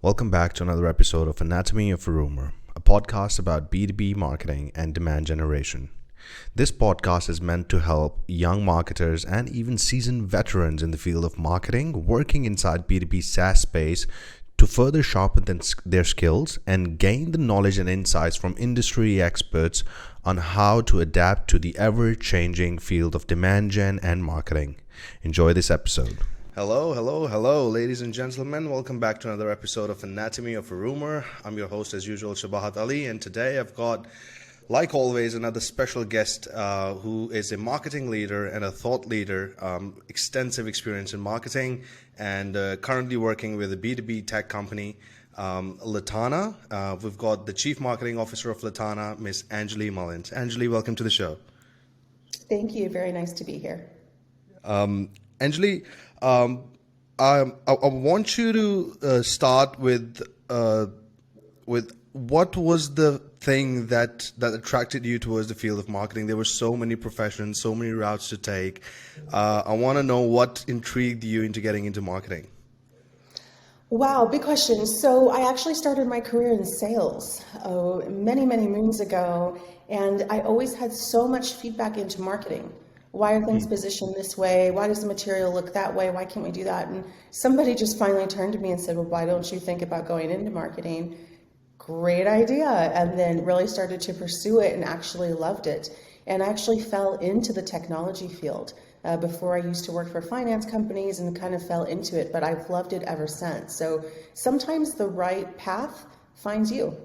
Welcome back to another episode of Anatomy of a Rumor, a podcast about B2B marketing and demand generation. This podcast is meant to help young marketers and even seasoned veterans in the field of marketing working inside B2B SaaS space to further sharpen their skills and gain the knowledge and insights from industry experts on how to adapt to the ever-changing field of demand gen and marketing. Enjoy this episode. Hello, ladies and gentlemen. Welcome back to another episode of Anatomy of a Rumor. I'm your host, as usual, Shabahat Ali, and today I've got, like always, another special guest who is a marketing leader and a thought leader, extensive experience in marketing, and currently working with a B2B tech company, Latana. We've got the Chief Marketing Officer of Latana, Miss Angeley Mullins. Angeley, welcome to the show. Thank you. Very nice to be here. Angeley, I want you to start with what was the thing that attracted you towards the field of marketing. There were so many professions, so many routes to take. I want to know what intrigued you into getting into marketing. Wow, big question. So I actually started my career in sales many moons ago, and I always had so much feedback into marketing. Why are things positioned this way? Why does the material look that way? Why can't we do that? And somebody just finally turned to me and said, well, why don't you think about going into marketing? Great idea. And then really started to pursue it and actually loved it. And I actually fell into the technology field. Before I used to work for finance companies and kind of fell into it, but I've loved it ever since. So sometimes the right path finds you.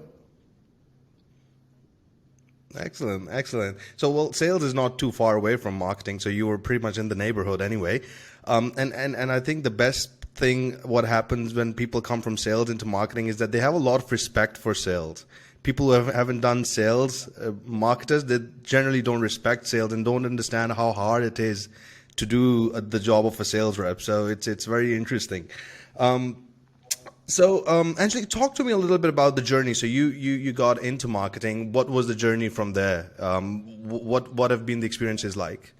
Excellent. So, well, sales is not too far away from marketing, so you were pretty much in the neighborhood anyway. And I think the best thing, what happens when people come from sales into marketing, is that they have a lot of respect for sales. People who haven't done sales, marketers, they generally don't respect sales and don't understand how hard it is to do the job of a sales rep. So it's very interesting. So, Angeley, talk to me a little bit about the journey. So you got into marketing. What was the journey from there? What have been the experiences like?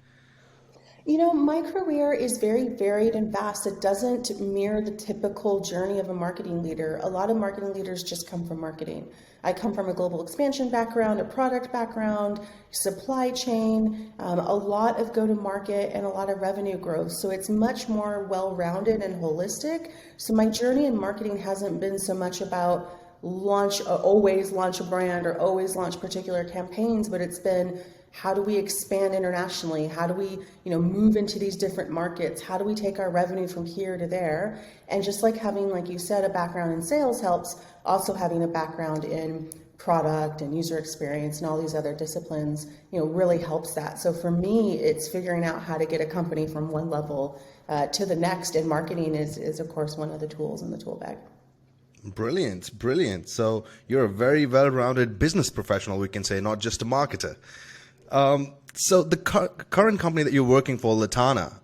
You know, my career is very varied and vast. It doesn't mirror the typical journey of a marketing leader. A lot of marketing leaders just come from marketing. I come from a global expansion background, a product background, supply chain, a lot of go-to-market, and a lot of revenue growth. So it's much more well-rounded and holistic. So my journey in marketing hasn't been so much about always launch a brand or always launch particular campaigns, but it's been, how do we expand internationally? How do we, move into these different markets? How do we take our revenue from here to there? And just like having, like you said, a background in sales helps, also having a background in product and user experience and all these other disciplines, really helps that. So for me, it's figuring out how to get a company from one level to the next. And marketing is of course, one of the tools in the tool bag. Brilliant. So you're a very well-rounded business professional, we can say, not just a marketer. So the current company that you're working for, Latana,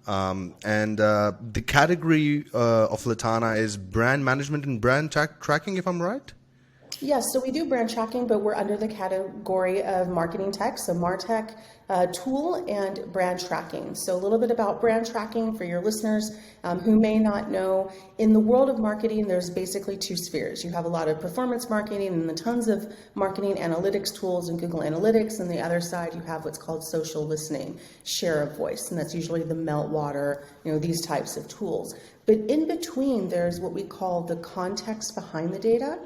and the category of Latana is brand management and brand tracking, if I'm right? Yes, so we do brand tracking, but we're under the category of marketing tech, so MarTech tool and brand tracking. So a little bit about brand tracking for your listeners who may not know. In the world of marketing, there's basically two spheres. You have a lot of performance marketing and the tons of marketing analytics tools and Google Analytics. And the other side, you have what's called social listening, share of voice, and that's usually the Meltwater, these types of tools. But in between, there's what we call the context behind the data.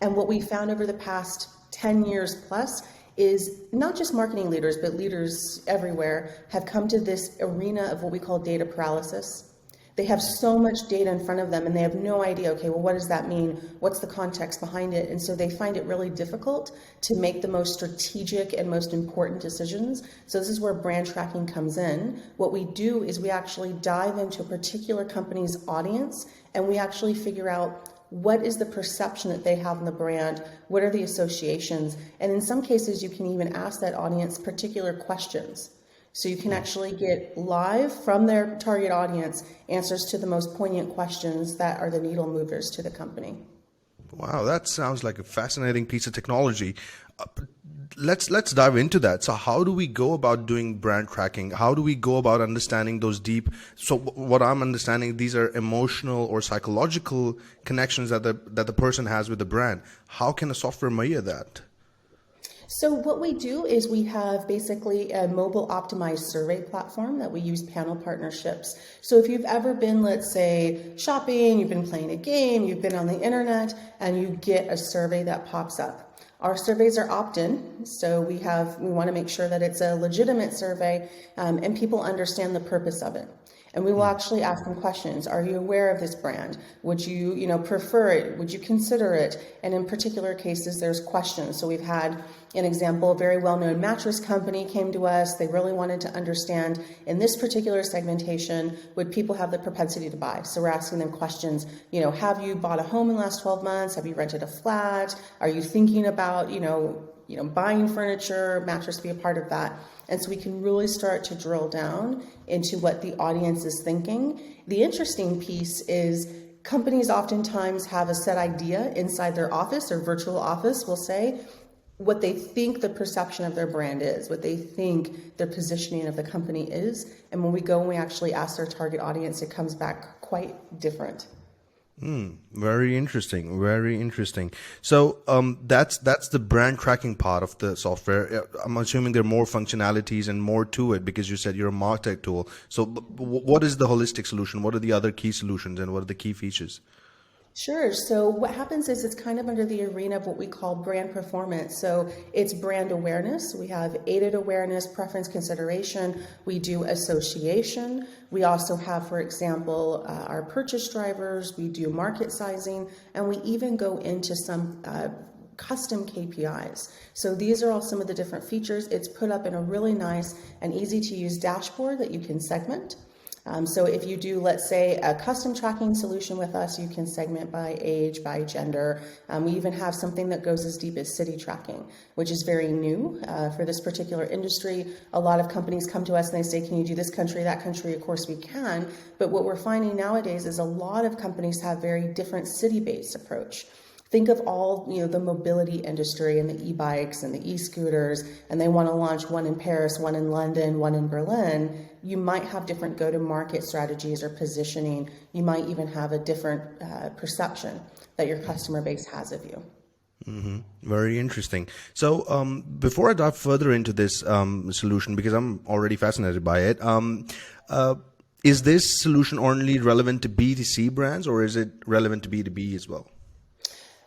And what we found over the past 10 years plus is not just marketing leaders, but leaders everywhere have come to this arena of what we call data paralysis. They have so much data in front of them and they have no idea, okay, well, what does that mean? What's the context behind it? And so they find it really difficult to make the most strategic and most important decisions. So this is where brand tracking comes in. What we do is we actually dive into a particular company's audience and we actually figure out, what is the perception that they have in the brand? What are the associations? And in some cases, you can even ask that audience particular questions. So you can actually get live from their target audience answers to the most poignant questions that are the needle movers to the company. Wow, that sounds like a fascinating piece of technology. let's dive into that. So how do we go about doing brand tracking? How do we go about understanding those deep? So what I'm understanding, these are emotional or psychological connections that the person has with the brand. How can a software measure that? So what we do is we have basically a mobile optimized survey platform that we use panel partnerships. So if you've ever been, let's say, shopping, you've been playing a game, you've been on the internet, and you get a survey that pops up. Our surveys are opt-in, so we want to make sure that it's a legitimate survey and people understand the purpose of it. And we will actually ask them questions. Are you aware of this brand? Would you, prefer it? Would you consider it? And in particular cases, there's questions. So we've had an example, a very well-known mattress company came to us. They really wanted to understand in this particular segmentation, would people have the propensity to buy? So we're asking them questions, have you bought a home in the last 12 months? Have you rented a flat? Are you thinking about, buying furniture, mattress to be a part of that? And so we can really start to drill down into what the audience is thinking. The interesting piece is companies oftentimes have a set idea inside their office or virtual office, we'll say, what they think the perception of their brand is, what they think their positioning of the company is. And when we go and we actually ask their target audience, it comes back quite different. Very interesting. Very interesting. So that's the brand tracking part of the software. I'm assuming there are more functionalities and more to it because you said you're a MarTech tool. So what is the holistic solution? What are the other key solutions and what are the key features? Sure. So what happens is it's kind of under the arena of what we call brand performance. So it's brand awareness. We have aided awareness, preference consideration. We do association. We also have, for example, our purchase drivers. We do market sizing, and we even go into some custom KPIs. So these are all some of the different features. It's put up in a really nice and easy to use dashboard that you can segment. So if you do, let's say, a custom tracking solution with us, you can segment by age, by gender. We even have something that goes as deep as city tracking, which is very new for this particular industry. A lot of companies come to us and they say, can you do this country, that country? Of course we can. But what we're finding nowadays is a lot of companies have very different city-based approach. Think of all, the mobility industry and the e-bikes and the e-scooters, and they want to launch one in Paris, one in London, one in Berlin. You might have different go-to-market strategies or positioning. You might even have a different perception that your customer base has of you. Mm-hmm. Very interesting. So before I dive further into this solution, because I'm already fascinated by it, is this solution only relevant to B2C brands or is it relevant to B2B as well?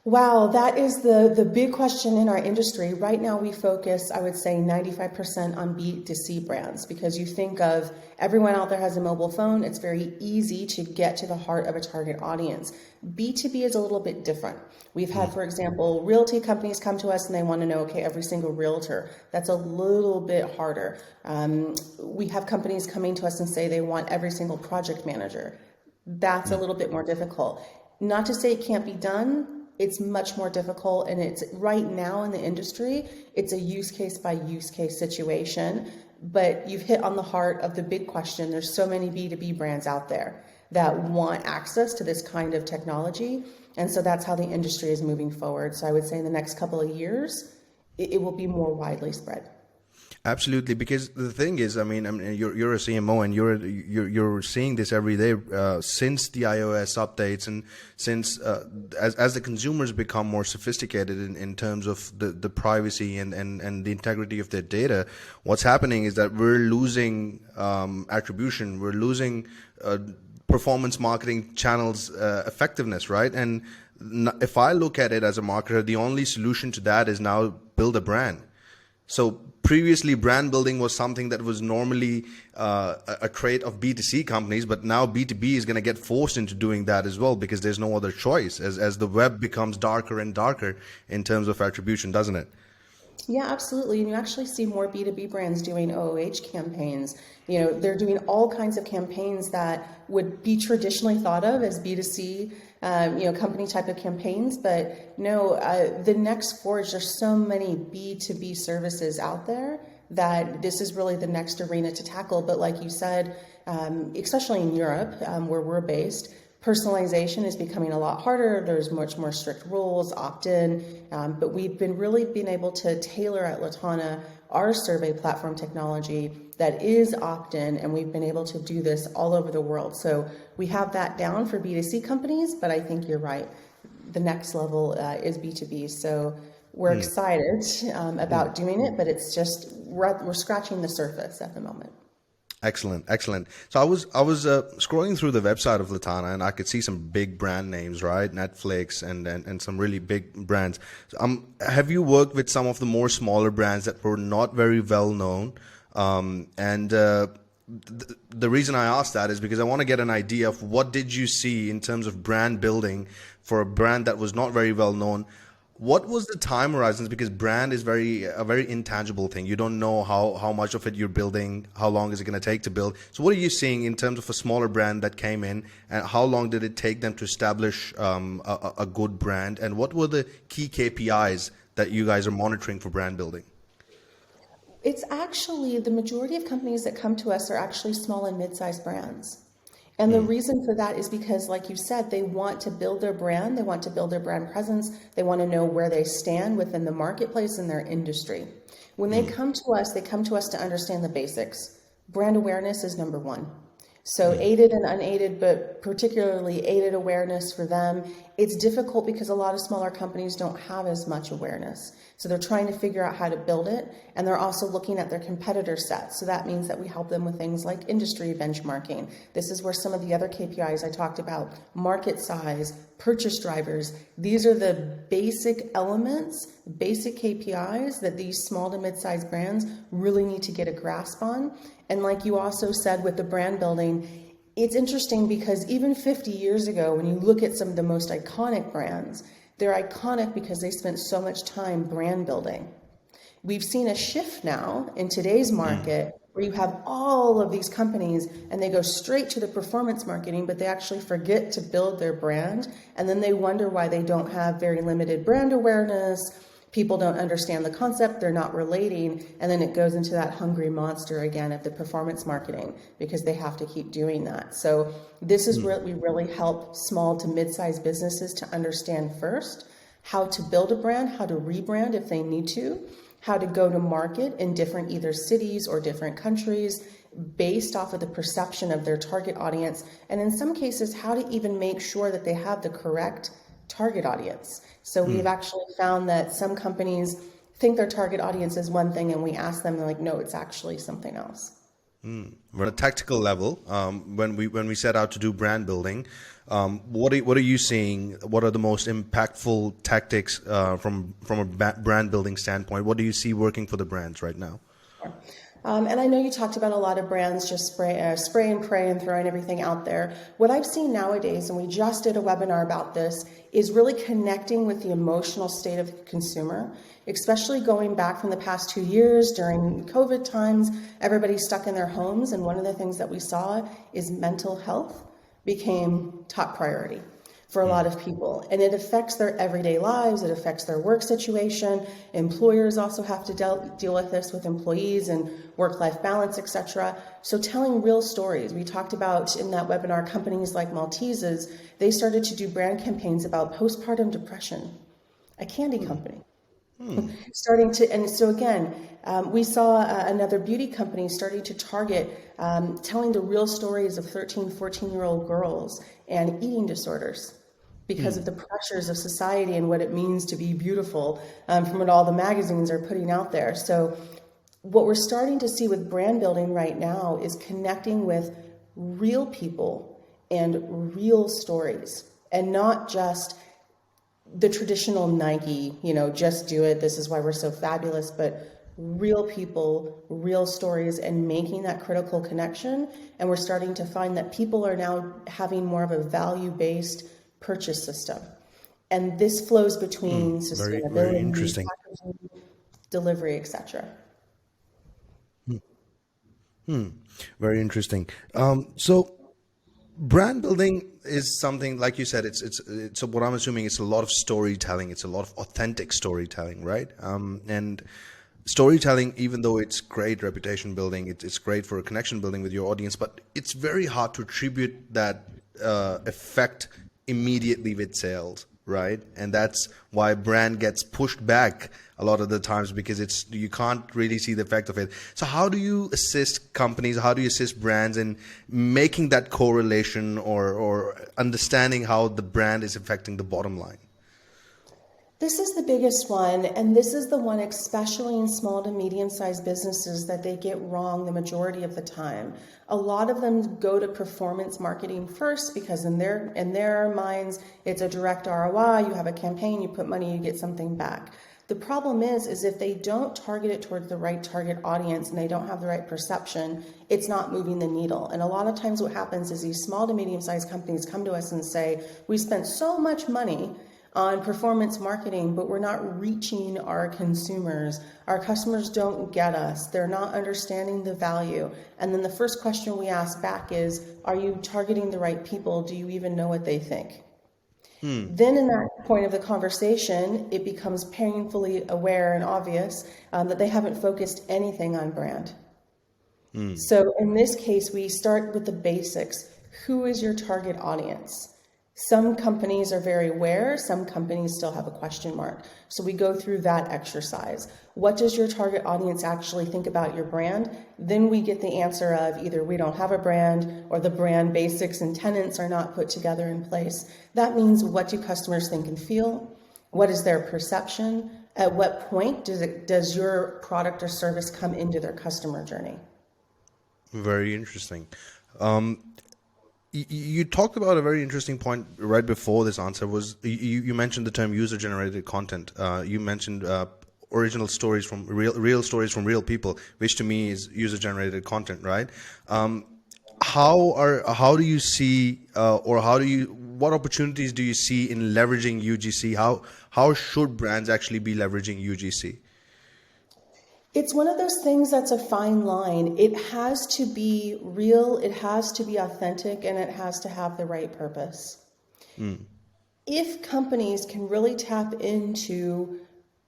Wow, that is the big question in our industry. Right now we focus, I would say 95% on B2C brands because you think of everyone out there has a mobile phone. It's very easy to get to the heart of a target audience. B2B is a little bit different. We've had, for example, realty companies come to us and they want to know, okay, every single realtor. That's a little bit harder. We have companies coming to us and say they want every single project manager. That's a little bit more difficult. Not to say it can't be done. It's much more difficult, and it's right now in the industry, it's a use case by use case situation, but you've hit on the heart of the big question. There's so many B2B brands out there that want access to this kind of technology, and so that's how the industry is moving forward. So I would say in the next couple of years, it will be more widely spread. Absolutely, because the thing is, I mean, you're a CMO and you're seeing this every day since the iOS updates and since as the consumers become more sophisticated in terms of the privacy and the integrity of their data. What's happening is that we're losing attribution, we're losing performance marketing channels effectiveness, right? And if I look at it as a marketer, the only solution to that is now build a brand. So previously, brand building was something that was normally a trait of B2C companies, but now B2B is going to get forced into doing that as well because there's no other choice as the web becomes darker and darker in terms of attribution, doesn't it? Yeah, absolutely. And you actually see more B2B brands doing OOH campaigns. They're doing all kinds of campaigns that would be traditionally thought of as B2C, company type of campaigns. But no, the next forge, there's so many B2B services out there that this is really the next arena to tackle. But like you said, especially in Europe, where we're based, Personalization is becoming a lot harder. There's much more strict rules, opt-in, but we've been able to tailor at Latana our survey platform technology that is opt-in, and we've been able to do this all over the world. So we have that down for B2C companies, but I think you're right. The next level is B2B. So we're excited about doing it, but it's just, we're scratching the surface at the moment. Excellent, excellent. So I was scrolling through the website of Latana, and I could see some big brand names, right? Netflix and some really big brands. Have you worked with some of the more smaller brands that were not very well known? The reason I asked that is because I want to get an idea of what did you see in terms of brand building for a brand that was not very well known. What was the time horizons? Because brand is a very intangible thing. You don't know how much of it you're building, how long is it going to take to build. So what are you seeing in terms of a smaller brand that came in, and how long did it take them to establish a good brand? And what were the key KPIs that you guys are monitoring for brand building? It's actually, the majority of companies that come to us are actually small and mid-sized brands. And the reason for that is because, like you said, they want to build their brand, they want to build their brand presence, they want to know where they stand within the marketplace and their industry. When they come to us to understand the basics. Brand awareness is number one. So aided and unaided, but particularly aided awareness for them, it's difficult because a lot of smaller companies don't have as much awareness. So they're trying to figure out how to build it, and they're also looking at their competitor set. So that means that we help them with things like industry benchmarking. This is where some of the other KPIs I talked about, market size, purchase drivers, these are the basic elements, basic KPIs that these small to mid-sized brands really need to get a grasp on. And like you also said with the brand building, it's interesting because even 50 years ago, when you look at some of the most iconic brands, they're iconic because they spent so much time brand building. We've seen a shift now in today's market where you have all of these companies and they go straight to the performance marketing, but they actually forget to build their brand. And then they wonder why they don't have very limited brand awareness. People don't understand the concept, they're not relating, and then it goes into that hungry monster again of the performance marketing because they have to keep doing that. So this is where we really help small to mid-sized businesses to understand first how to build a brand, how to rebrand if they need to, how to go to market in different either cities or different countries based off of the perception of their target audience, and in some cases, how to even make sure that they have the correct target audience. So we've actually found that some companies think their target audience is one thing, and we ask them, they're like, no, it's actually something else. On a tactical level, when we set out to do brand building, what are you seeing? What are the most impactful tactics from a brand building standpoint? What do you see working for the brands right now? And I know you talked about a lot of brands just spray and pray and throwing everything out there. What I've seen nowadays, and we just did a webinar about this, is really connecting with the emotional state of the consumer, especially going back from the past 2 years during COVID times. Everybody's stuck in their homes, and one of the things that we saw is mental health became top priority for a lot of people, and it affects their everyday lives, it affects their work situation. Employers also have to deal with this with employees and work-life balance, etc. So telling real stories. We talked about in that webinar, companies like Maltesers, they started to do brand campaigns about postpartum depression, a candy company. Starting to, and so again, we saw another beauty company starting to target telling the real stories of 13, 14-year-old girls and eating disorders because of the pressures of society and what it means to be beautiful from what all the magazines are putting out there. So what we're starting to see with brand building right now is connecting with real people and real stories, and not just the traditional Nike, just do it, this is why we're so fabulous, but real people, real stories, and making that critical connection. And we're starting to find that people are now having more of a value-based purchase system. And this flows between sustainability, very interesting. packaging, delivery, etc. Very interesting. So brand building is something, like you said, it's what I'm assuming it's a lot of storytelling. It's a lot of authentic storytelling, right? And storytelling, even though it's great reputation building, it's great for a connection building with your audience, but it's very hard to attribute that effect immediately with sales, right? And that's why brand gets pushed back a lot of the times, because you can't really see the effect of it. So how do you assist companies, how do you assist brands in making that correlation, or understanding how the brand is affecting the bottom line? This is the biggest one, and this is the one, especially in small to medium-sized businesses, that they get wrong the majority of the time. A lot of them go to performance marketing first because in their minds, it's a direct ROI. You have a campaign, you put money, you get something back. The problem is if they don't target it towards the right target audience and they don't have the right perception, it's not moving the needle. And a lot of times what happens is these small to medium-sized companies come to us and say, we spent so much money on performance marketing, but we're not reaching our consumers. Our customers don't get us. They're not understanding the value. And then the first question we ask back is, are you targeting the right people? Do you even know what they think? Then in that point of the conversation, it becomes painfully aware and obvious that they haven't focused anything on brand. So in this case, we start with the basics. Who is your target audience? Some companies are very aware, some companies still have a question mark. So we go through that exercise. What does your target audience actually think about your brand? Then we get the answer of either we don't have a brand or the brand basics and tenets are not put together in place. That means, what do customers think and feel? What is their perception? At what point does your product or service come into their customer journey? Very interesting. You talked about a very interesting point right before this answer. Was you mentioned the term user generated content. You mentioned original stories from real stories from real people, which to me is user generated content, right? How do you see, what opportunities do you see in leveraging UGC? How should brands actually be leveraging UGC? It's one of those things that's a fine line. It has to be real, it has to be authentic, and it has to have the right purpose. If companies can really tap into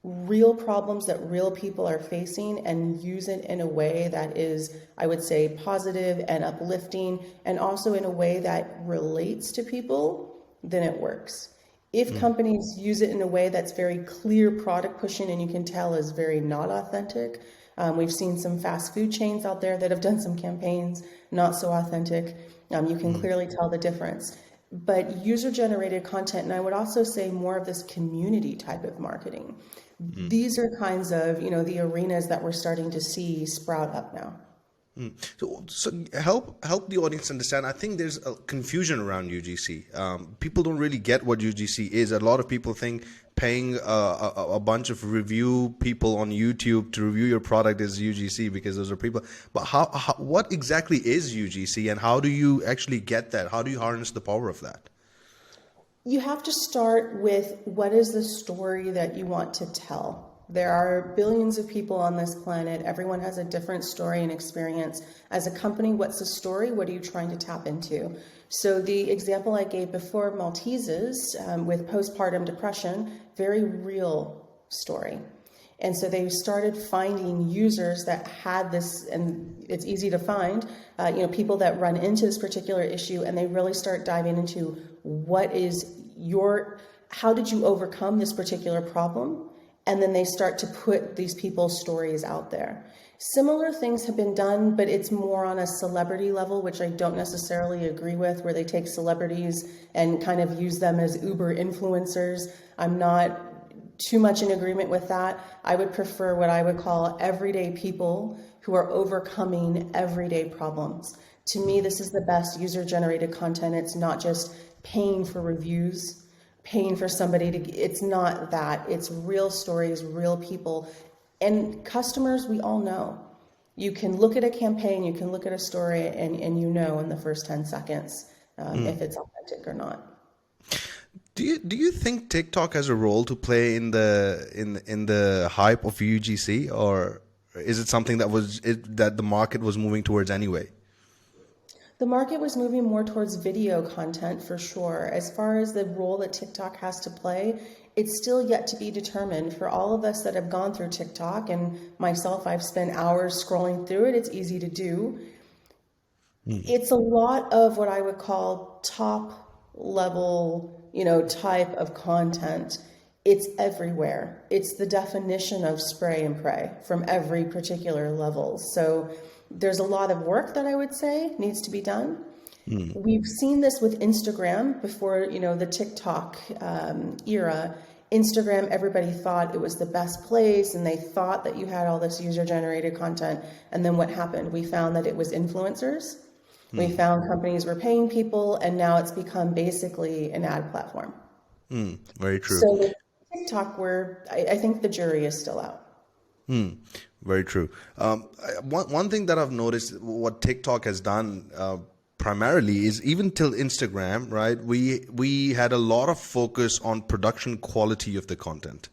real problems that real people are facing and use it in a way that is, I would say, positive and uplifting, and also in a way that relates to people, then it works. If companies use it in a way that's very clear product pushing and you can tell is very not authentic, we've seen some fast food chains out there that have done some campaigns, not so authentic. You can clearly tell the difference. But user-generated content, and I would also say more of this community type of marketing. These are kinds of, the arenas that we're starting to see sprout up now. So help the audience understand. I think there's a confusion around UGC. People don't really get what UGC is. A lot of people think paying a bunch of review people on YouTube to review your product is UGC, because those are people. But what exactly is UGC, and how do you actually get that? How do you harness the power of that? You have to start with, what is the story that you want to tell? There are billions of people on this planet. Everyone has a different story and experience. As a company, what's the story? What are you trying to tap into? So the example I gave before, Maltesers with postpartum depression, very real story. And so they started finding users that had this, and it's easy to find, people that run into this particular issue, and they really start diving into how did you overcome this particular problem? And then they start to put these people's stories out there. Similar things have been done, but it's more on a celebrity level, which I don't necessarily agree with, where they take celebrities and kind of use them as Uber influencers. I'm not too much in agreement with that. I would prefer what I would call everyday people who are overcoming everyday problems. To me, this is the best user-generated content. It's not just paying for reviews, paying for somebody it's not that. It's real stories, real people. And customers, we all know. You can look at a campaign, you can look at a story, and you know in the first 10 seconds if it's authentic or not. Do you think TikTok has a role to play in the hype of UGC, or is it something that the market was moving towards anyway? The market was moving more towards video content for sure. As far as the role that TikTok has to play, it's still yet to be determined. For all of us that have gone through TikTok, and myself, I've spent hours scrolling through it. It's easy to do. It's a lot of what I would call top level, type of content. It's everywhere. It's the definition of spray and pray from every particular level. So there's a lot of work that I would say needs to be done. We've seen this with Instagram before, the TikTok era. Instagram, everybody thought it was the best place and they thought that you had all this user generated content. And then what happened? We found that it was influencers. We found companies were paying people, and now it's become basically an ad platform. Very true. So with TikTok, I think the jury is still out. Very true. One thing that I've noticed, what TikTok has done primarily is even till Instagram, right? We had a lot of focus on production quality of the content.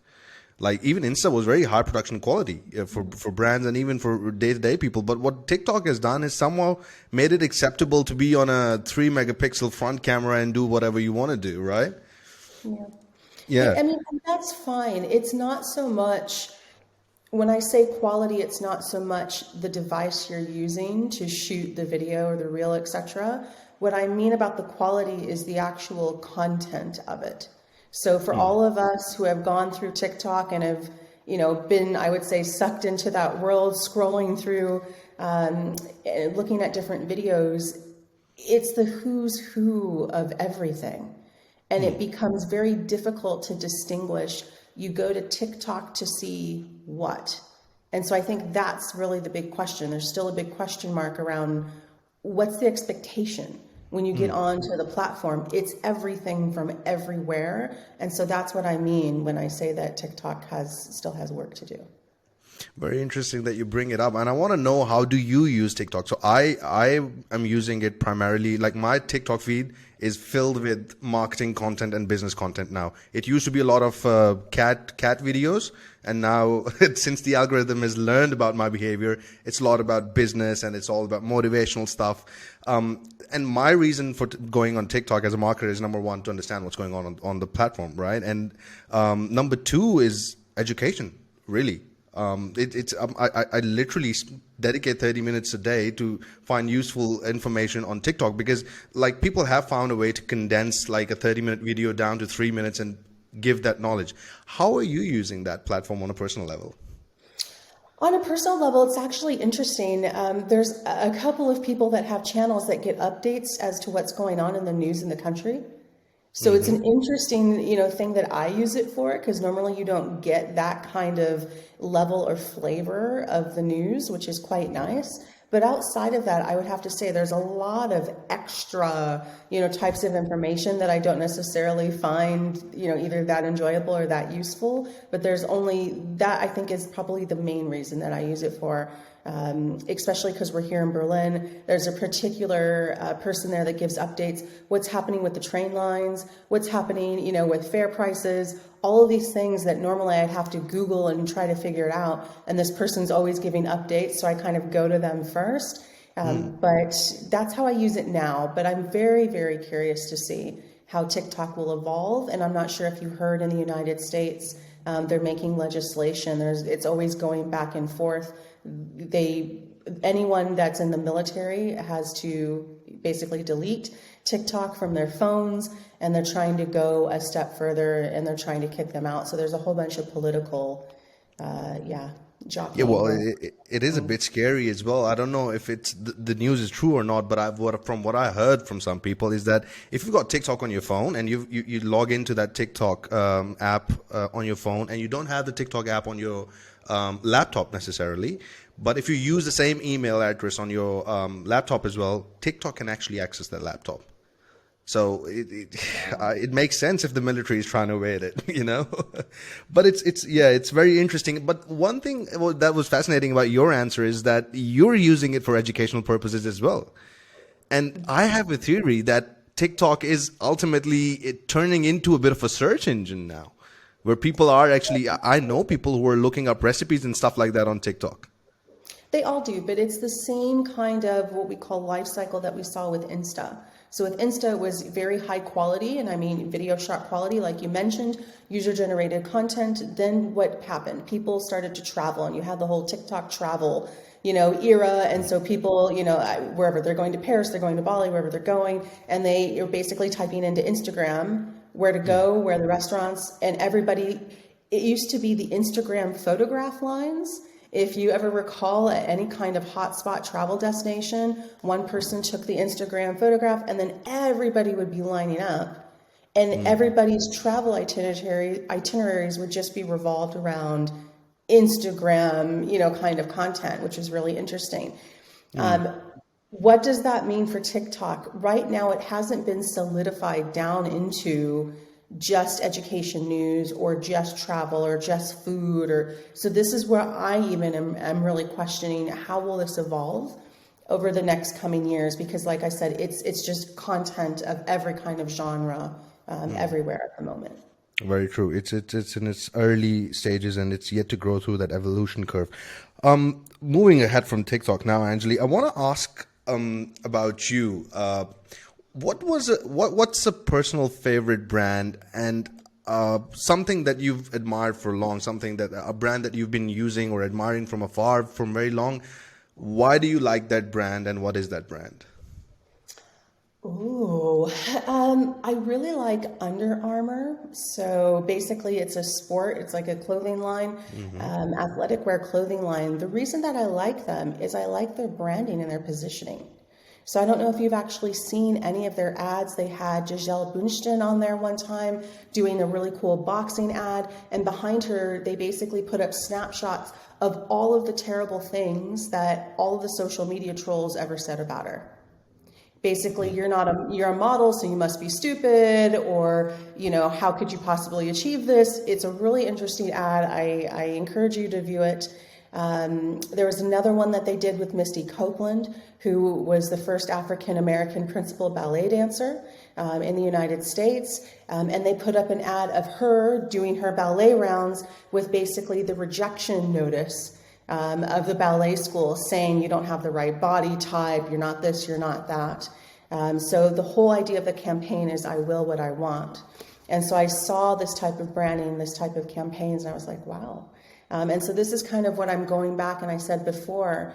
Like even Insta was very high production quality for brands and even for day-to-day people. But what TikTok has done is somehow made it acceptable to be on a 3 megapixel front camera and do whatever you want to do, right? Yeah. Yeah. I mean, and that's fine. It's not so much, when I say quality, it's not so much the device you're using to shoot the video or the reel, etc. What I mean about the quality is the actual content of it. So for all of us who have gone through TikTok and have, been, I would say, sucked into that world, scrolling through, looking at different videos, it's the who's who of everything. And it becomes very difficult to distinguish. You go to TikTok to see what? And so I think that's really the big question. There's still a big question mark around what's the expectation when you get onto the platform. It's everything from everywhere. And so that's what I mean when I say that TikTok still has work to do. Very interesting that you bring it up, and I want to know, how do you use TikTok? So I am using it primarily, like my TikTok feed is filled with marketing content and business content now. It used to be a lot of cat videos, and now since the algorithm has learned about my behavior, it's a lot about business and it's all about motivational stuff. And my reason for going on TikTok as a marketer is, number one, to understand what's going on the platform, right? And number two is education, really. I literally dedicate 30 minutes a day to find useful information on TikTok, because like people have found a way to condense like a 30-minute video down to 3 minutes and give that knowledge. How are you using that platform on a personal level? On a personal level, it's actually interesting. There's a couple of people that have channels that get updates as to what's going on in the news in the country. So it's an interesting, thing that I use it for, because normally you don't get that kind of level or flavor of the news, which is quite nice. But outside of that, I would have to say there's a lot of extra, types of information that I don't necessarily find, either that enjoyable or that useful. But there's only that, I think, is probably the main reason that I use it for. Especially because we're here in Berlin. There's a particular person there that gives updates, what's happening with the train lines, what's happening, with fare prices, all of these things that normally I'd have to Google and try to figure it out. And this person's always giving updates, so I kind of go to them first. But that's how I use it now. But I'm very, very curious to see how TikTok will evolve. And I'm not sure if you heard in the United States, they're making legislation. It's always going back and forth. Anyone that's in the military has to basically delete TikTok from their phones, and they're trying to go a step further and they're trying to kick them out. So there's a whole bunch of political, jockeying. Yeah, well, it is a bit scary as well. I don't know if it's the news is true or not, but from what I heard from some people is that if you've got TikTok on your phone and you log into that TikTok app on your phone, and you don't have the TikTok app on your laptop necessarily, but if you use the same email address on your laptop as well, TikTok can actually access that laptop. So it makes sense if the military is trying to evade it, But it's very interesting. But one thing that was fascinating about your answer is that you're using it for educational purposes as well. And I have a theory that TikTok is ultimately turning into a bit of a search engine now, where people are actually, I know people who are looking up recipes and stuff like that on TikTok. They all do, but it's the same kind of what we call life cycle that we saw with Insta. So with Insta, it was very high quality, and I mean video shot quality, like you mentioned, user-generated content. Then what happened? People started to travel, and you had the whole TikTok travel, era. And so people, wherever they're going to Paris, they're going to Bali, wherever they're going, and you're basically typing into Instagram where to go, where the restaurants, and everybody. It used to be the Instagram photograph lines. If you ever recall, at any kind of hotspot travel destination, one person took the Instagram photograph and then everybody would be lining up, and everybody's travel itineraries would just be revolved around Instagram, kind of content, which is really interesting. What does that mean for TikTok? Right now, it hasn't been solidified down into just education news or just travel or just food, so this is where I even am really questioning, how will this evolve over the next coming years? Because like I said, it's just content of every kind of genre everywhere at the moment. Very true. It's in its early stages and it's yet to grow through that evolution curve. Moving ahead from TikTok now, Angeley, I want to ask about you. What's a personal favorite brand and something that you've admired for long, a brand that you've been using or admiring from afar for very long? Why do you like that brand, and what is that brand? Ooh, I really like Under Armour. So basically, it's a sport. It's like a clothing line, athletic wear clothing line. The reason that I like them is I like their branding and their positioning. So I don't know if you've actually seen any of their ads. They had Gisele Bündchen on there one time doing a really cool boxing ad. And behind her, they basically put up snapshots of all of the terrible things that all of the social media trolls ever said about her. Basically, you're a model, so you must be stupid, or, how could you possibly achieve this? It's a really interesting ad. I encourage you to view it. There was another one that they did with Misty Copeland, who was the first African-American principal ballet dancer in the United States. And they put up an ad of her doing her ballet rounds with basically the rejection notice of the ballet school saying you don't have the right body type, you're not this, you're not that. So the whole idea of the campaign is I will what I want. And so I saw this type of branding, this type of campaigns, and I was like, wow. And so this is kind of what I'm going back, and I said before,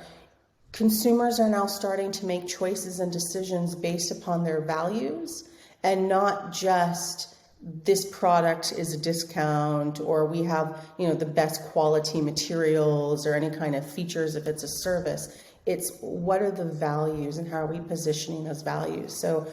consumers are now starting to make choices and decisions based upon their values and not just this product is a discount or we have, the best quality materials or any kind of features if it's a service. It's what are the values and how are we positioning those values? So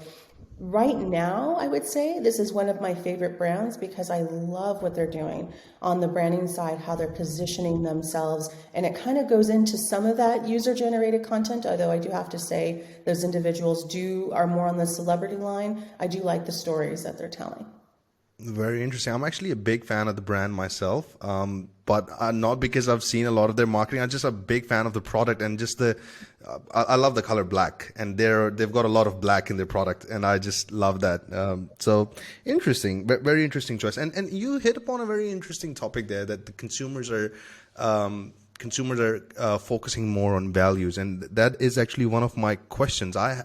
right now, I would say this is one of my favorite brands because I love what they're doing on the branding side, how they're positioning themselves. And it kind of goes into some of that user-generated content, although I do have to say those individuals are more on the celebrity line. I do like the stories that they're telling. Very interesting. I'm actually a big fan of the brand myself, but not because I've seen a lot of their marketing. I'm just a big fan of the product and just I love the color black, and they've got a lot of black in their product, and I just love that. So interesting, very interesting choice. And you hit upon a very interesting topic there, that the consumers are focusing more on values, and that is actually one of my questions. I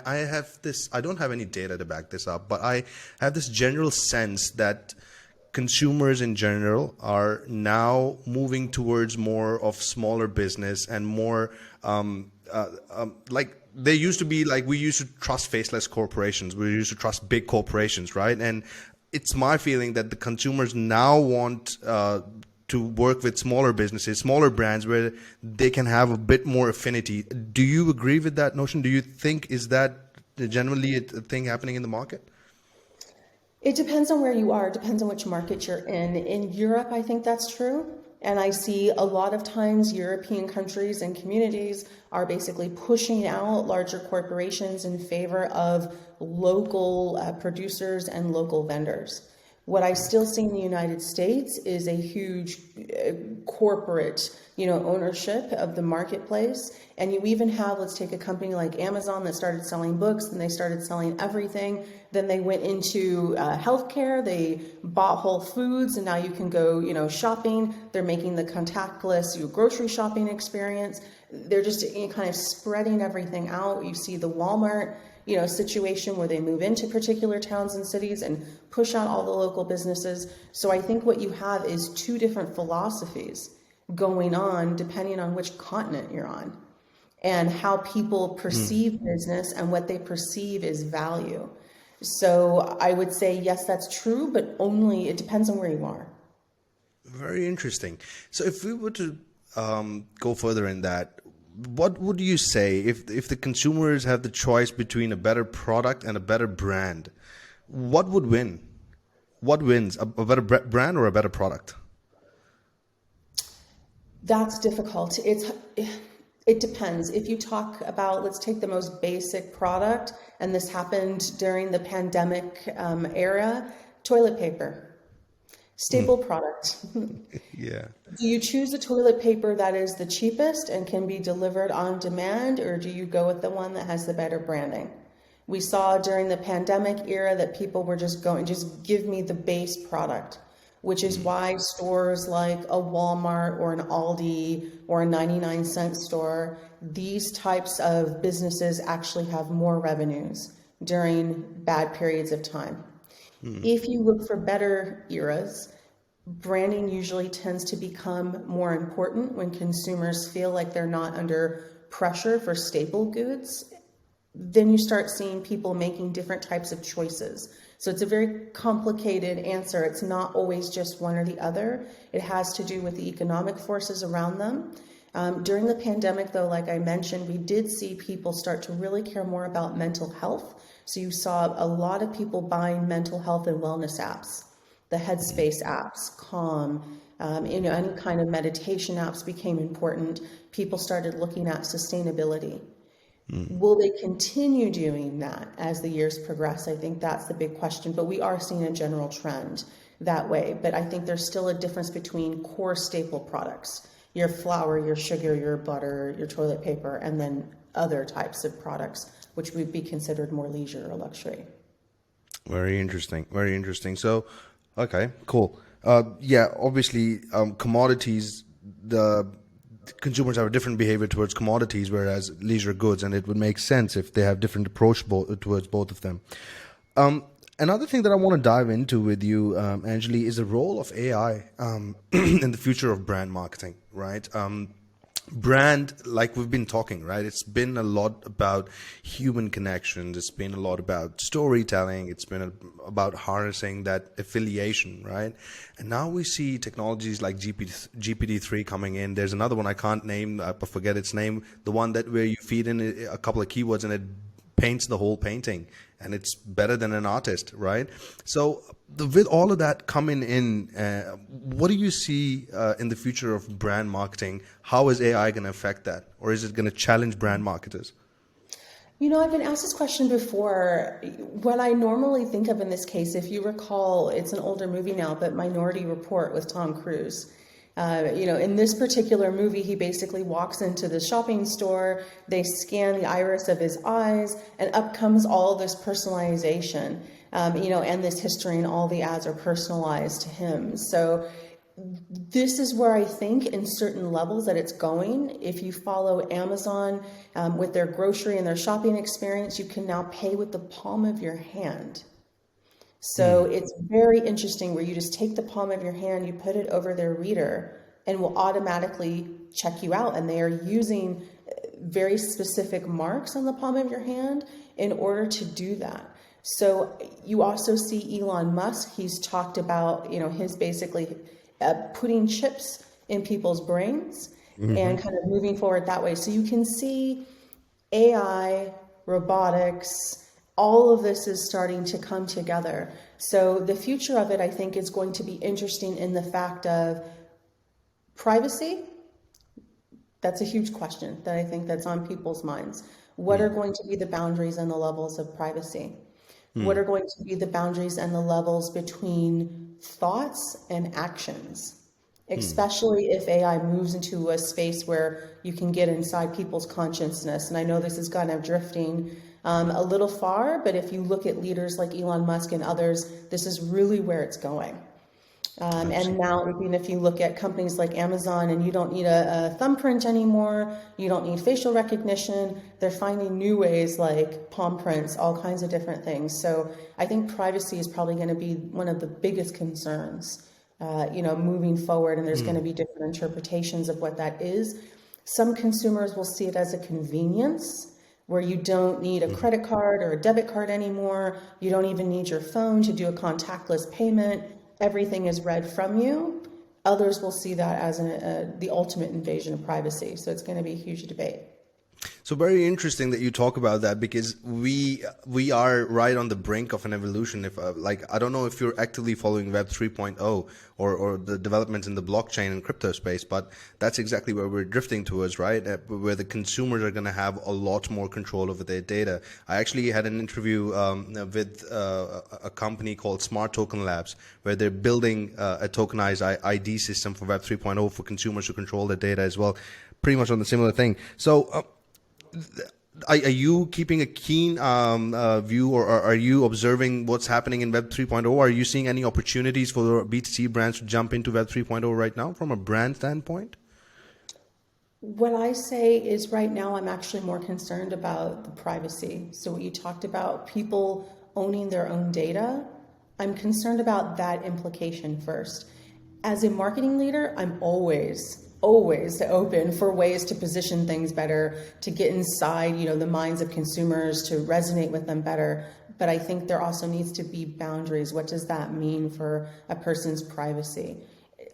have this, I don't have any data to back this up, but I have this general sense that consumers in general are now moving towards more of smaller business and more like they used to be, like we used to trust faceless corporations, we used to trust big corporations, right? And it's my feeling that the consumers now want to work with smaller businesses, smaller brands where they can have a bit more affinity. Do you agree with that notion? Do you think is that generally a thing happening in the market? It depends on where you are. It depends on which market you're in. In Europe, I think that's true. And I see a lot of times European countries and communities are basically pushing out larger corporations in favor of local producers and local vendors. What I still see in the United States is a huge corporate, ownership of the marketplace. And you even have, let's take a company like Amazon that started selling books, and they started selling everything. Then they went into healthcare. They bought Whole Foods, and now you can go, shopping. They're making the contactless grocery shopping experience. They're just kind of spreading everything out. You see the Walmart, situation where they move into particular towns and cities and push out all the local businesses. So I think what you have is two different philosophies going on depending on which continent you're on, and how people perceive business and what they perceive is value. So I would say, yes, that's true, but only it depends on where you are. Very interesting. So if we were to go further in that, what would you say if the consumers have the choice between a better product and a better brand? What would win? What wins? A better brand or a better product? That's difficult. It depends. If you talk about, let's take the most basic product, and this happened during the pandemic era, toilet paper, staple product. Yeah. Do you choose the toilet paper that is the cheapest and can be delivered on demand, or do you go with the one that has the better branding? We saw during the pandemic era that people were just give me the base product, which is why stores like a Walmart or an Aldi or a 99-cent store, these types of businesses actually have more revenues during bad periods of time. If you look for better eras, branding usually tends to become more important when consumers feel like they're not under pressure for staple goods. Then you start seeing people making different types of choices. So it's a very complicated answer. It's not always just one or the other. It has to do with the economic forces around them. During the pandemic, though, like I mentioned, we did see people start to really care more about mental health. So you saw a lot of people buying mental health and wellness apps, the Headspace apps, Calm, any kind of meditation apps became important. People started looking at sustainability. Will they continue doing that as the years progress? I think that's the big question, but we are seeing a general trend that way. But I think there's still a difference between core staple products, your flour, your sugar, your butter, your toilet paper, and then other types of products, which would be considered more leisure or luxury. Very interesting. Very interesting. So, okay, cool. Obviously, commodities, the consumers have a different behavior towards commodities, whereas leisure goods, and it would make sense if they have different approach towards both of them. Another thing that I want to dive into with you, Angeley, is the role of AI in the future of brand marketing, right? Brand, like we've been talking, right? It's been a lot about human connections. It's been a lot about storytelling. It's been about harnessing that affiliation, right? And now we see technologies like GPT-3 coming in. There's another one I can't name, I forget its name. The one that where you feed in a couple of keywords and it paints the whole painting, and it's better than an artist, right? So with all of that coming in, what do you see in the future of brand marketing? How is AI going to affect that? Or is it going to challenge brand marketers? I've been asked this question before. What I normally think of in this case, if you recall, it's an older movie now, but Minority Report with Tom Cruise. In this particular movie, he basically walks into the shopping store, they scan the iris of his eyes, and up comes all this personalization, and this history, and all the ads are personalized to him. So this is where I think in certain levels that it's going. If you follow Amazon with their grocery and their shopping experience, you can now pay with the palm of your hand. So it's very interesting where you just take the palm of your hand, you put it over their reader, and will automatically check you out. And they are using very specific marks on the palm of your hand in order to do that. So you also see Elon Musk. He's talked about, his basically putting chips in people's brains and kind of moving forward that way. So you can see AI, robotics, all of this is starting to come together. So the future of it, I think, is going to be interesting in the fact of privacy. That's a huge question that I think that's on people's minds. What are going to be the boundaries and the levels of privacy? What are going to be the boundaries and the levels between thoughts and actions? Especially if AI moves into a space where you can get inside people's consciousness. And I know this is kind of drifting a little far, but if you look at leaders like Elon Musk and others, this is really where it's going. And now, even if you look at companies like Amazon and you don't need a thumbprint anymore, you don't need facial recognition, they're finding new ways like palm prints, all kinds of different things. So I think privacy is probably going to be one of the biggest concerns, moving forward, and there's going to be different interpretations of what that is. Some consumers will see it as a convenience where you don't need a credit card or a debit card anymore. You don't even need your phone to do a contactless payment. Everything is read from you. Others will see that as the ultimate invasion of privacy. So it's going to be a huge debate. So very interesting that you talk about that, because we are right on the brink of an evolution. If I don't know if you're actively following Web 3.0 or the developments in the blockchain and crypto space, but that's exactly where we're drifting towards, right? Where the consumers are going to have a lot more control over their data. I actually had an interview with a company called Smart Token Labs, where they're building a tokenized ID system for Web 3.0 for consumers to control their data as well. Pretty much on the similar thing. So. Are you keeping a keen view, or are you observing what's happening in Web 3.0? Are you seeing any opportunities for B2C brands to jump into Web 3.0 right now from a brand standpoint? What I say is right now I'm actually more concerned about the privacy. So what you talked about, people owning their own data, I'm concerned about that implication first. As a marketing leader, I'm always open for ways to position things better, to get inside, the minds of consumers, to resonate with them better. But I think there also needs to be boundaries. What does that mean for a person's privacy?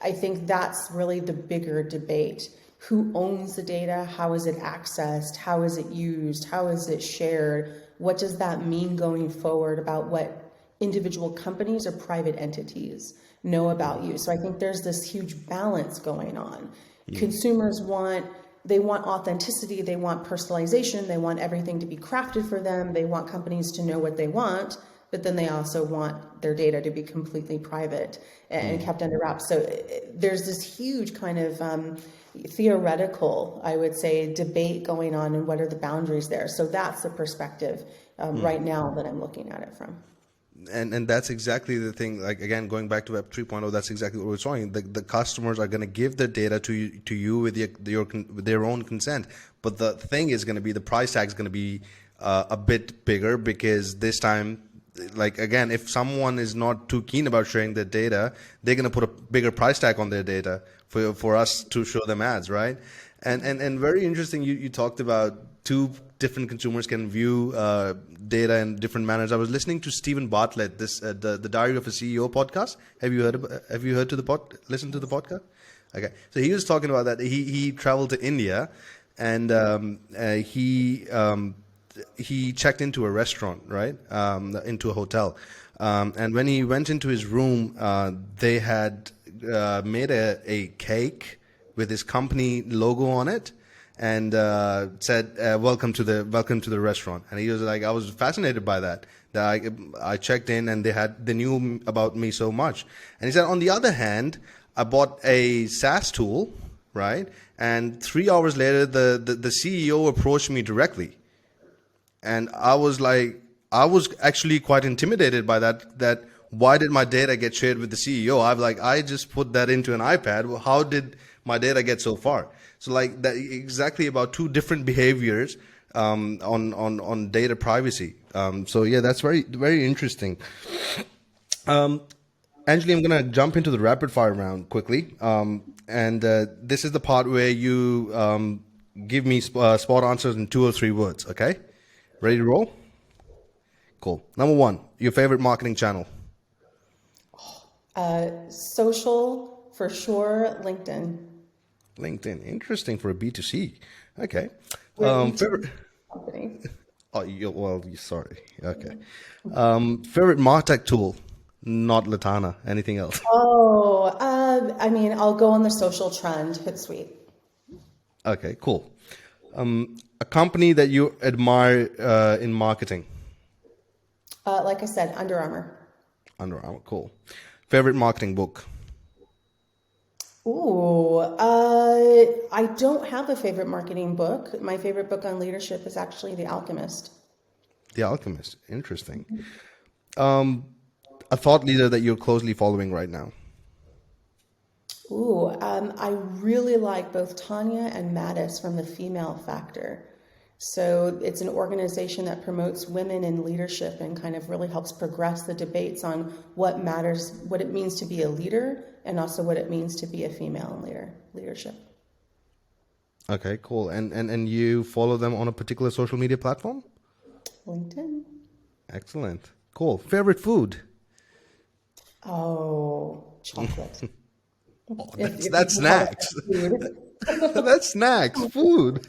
I think that's really the bigger debate. Who owns the data? How is it accessed? How is it used? How is it shared? What does that mean going forward about what individual companies or private entities know about you? So I think there's this huge balance going on. Consumers want authenticity, they want personalization, they want everything to be crafted for them, they want companies to know what they want, but then they also want their data to be completely private and kept under wraps. So there's this huge kind of theoretical, I would say, debate going on, and what are the boundaries there. So that's the perspective right now that I'm looking at it from. And that's exactly the thing. Like, again, going back to Web 3.0, that's exactly what we're saying. The customers are going to give their data to you with their own consent. But the thing is going to be, the price tag is going to be a bit bigger, because this time, like, again, if someone is not too keen about sharing their data, they're going to put a bigger price tag on their data for us to show them ads, right? And very interesting, you talked about two different consumers can view data in different manners. I was listening to Stephen Bartlett, the Diary of a CEO podcast. Have you listened to the podcast? Okay, so he was talking about that. He traveled to India, and he checked into a restaurant, right? Into a hotel, and when he went into his room, they had made a cake with his company logo on it, and said, welcome to the restaurant. And he was like, I was fascinated by that I checked in, and they knew about me so much. And he said, on the other hand, I bought a SaaS tool, right? And 3 hours later, the CEO approached me directly. And I was actually quite intimidated by that. Why did my data get shared with the CEO? I just put that into an iPad. Well, how did my data get so far? So like that, exactly about two different behaviors on data privacy. So yeah, that's very, very interesting. Angeley, I'm going to jump into the rapid fire round quickly. And this is the part where you give me spot answers in 2 or 3 words. Okay, ready to roll? Cool. Number 1, your favorite marketing channel. Social, for sure, LinkedIn. LinkedIn, interesting for a B2C. Okay. Favorite company. Oh, sorry. Okay. Favorite MarTech tool, not Latana. Anything else? I'll go on the social trend, Hootsuite. Okay, cool. A company that you admire in marketing. Like I said, Under Armour. Under Armour, cool. Favorite marketing book. I don't have a favorite marketing book. My favorite book on leadership is actually The Alchemist. The Alchemist, interesting. A thought leader that you're closely following right now. I really like both Tanya and Mattis from the Female Factor. So it's an organization that promotes women in leadership and kind of really helps progress the debates on what matters, what it means to be a leader, and also what it means to be a female in leadership. Okay, cool. And you follow them on a particular social media platform? LinkedIn. Excellent. Cool. Favorite food? Oh, chocolate. Oh, If that's you call it snacks. food. That's snacks. Food.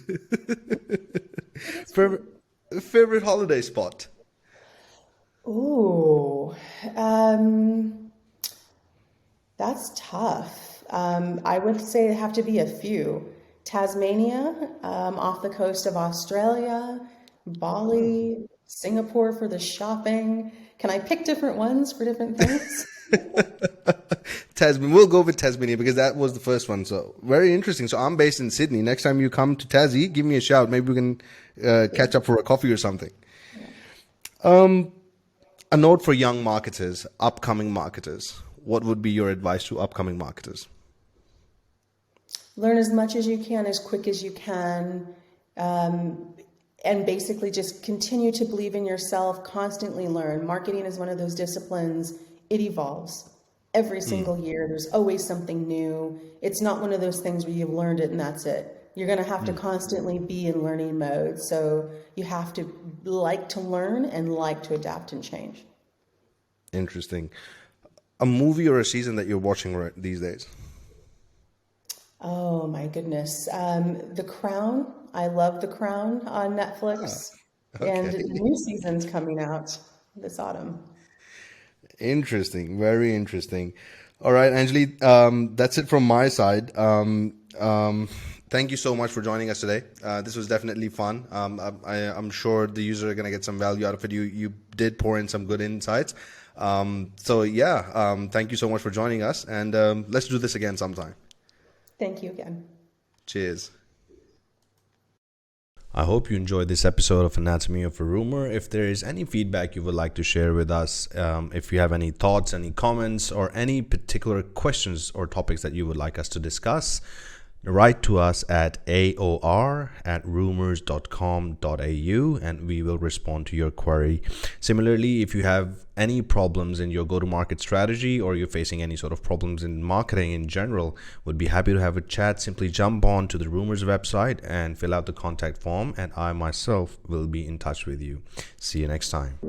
favorite favorite holiday spot? Ooh, um, that's tough. I would say it'd have to be a few. Tasmania, off the coast of Australia, Bali, Singapore for the shopping. Can I pick different ones for different things? Tasmania. We'll go with Tasmania because that was the first one. So very interesting. So I'm based in Sydney. Next time you come to Tassie, give me a shout. Maybe we can catch up for a coffee or something. A note for young marketers, upcoming marketers. What would be your advice to upcoming marketers? Learn as much as you can, as quick as you can, and basically just continue to believe in yourself, constantly learn. Marketing is one of those disciplines, it evolves. Every single year, there's always something new. It's not one of those things where you've learned it and that's it. You're going to have to constantly be in learning mode. So you have to like to learn and like to adapt and change. Interesting. A movie or a season that you're watching these days? Oh my goodness. The Crown. I love The Crown on Netflix. And Okay. the new season's coming out this autumn. Interesting. Very interesting. All right, Angeley, that's it from my side. Thank you so much for joining us today. This was definitely fun. I'm sure the user are going to get some value out of it. You did pour in some good insights. Thank you so much for joining us. And let's do this again sometime. Thank you again. Cheers. I hope you enjoyed this episode of Anatomy of a Rumor. If there is any feedback you would like to share with us, if you have any thoughts, any comments, or any particular questions or topics that you would like us to discuss, write to us at aor@rumors.com.au and we will respond to your query. Similarly, if you have any problems in your go-to-market strategy or you're facing any sort of problems in marketing in general, would be happy to have a chat. Simply jump on to the Rumors website and fill out the contact form and I myself will be in touch with you. See you next time.